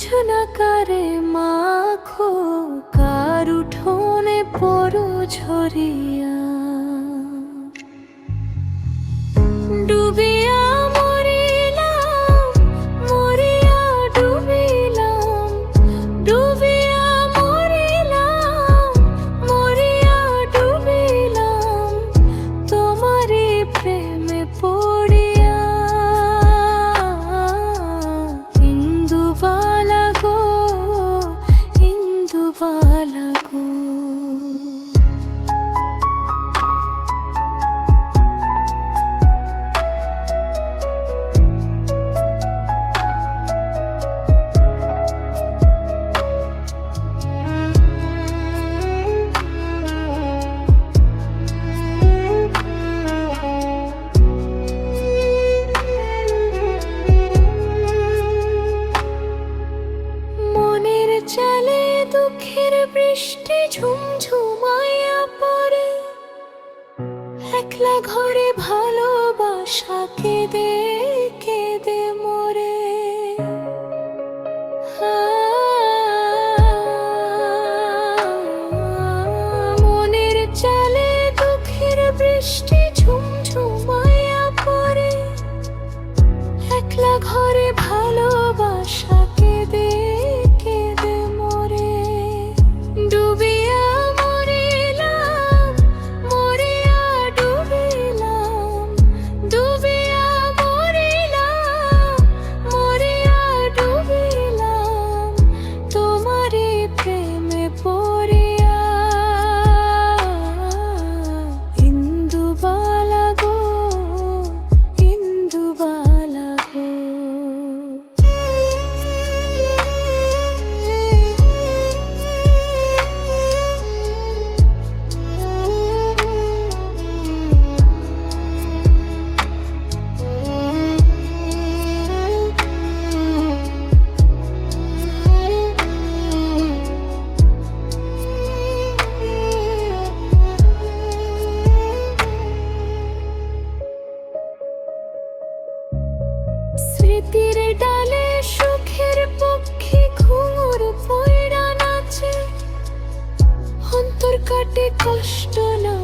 জোছনাকারে মাখো কার উঠোনে পড়ো ঝরিয়া। ডুবিয়া মরিলাম, মরিয়া ডুবিলাম, ডুবিয়া মরিলাম, মরিয়া ডুবিলাম, তোমারই প্রেমে পড়িয়া। ইন্দুবালা গো, ইন্দুবালা গো। চালে দুঃখের বৃষ্টি ঝুমঝুমাইয়া পড়ে, একলা ঘরে ভালোবাসা কেঁদে কেঁদে মরে। মনের চালে দুঃখের বৃষ্টি ঝুমঝুমাইয়া পড়ে, একলা ঘরে ভালোবাসা কেঁদে কেঁদে মরে। ডুবিয়া মরিলাম, মরিয়া ডুবিলাম, ডুবিয়া মরিলাম, মরিয়া ডুবিলাম, তোমারই প্রেমে পড়িয়া। ইন্দুবালা গো, ইন্দুবালা গো। স্মৃতির ডালে সুখের পক্ষী ঘুঙুর পয়রা নাচে, অন্তর কাটে কষ্ট না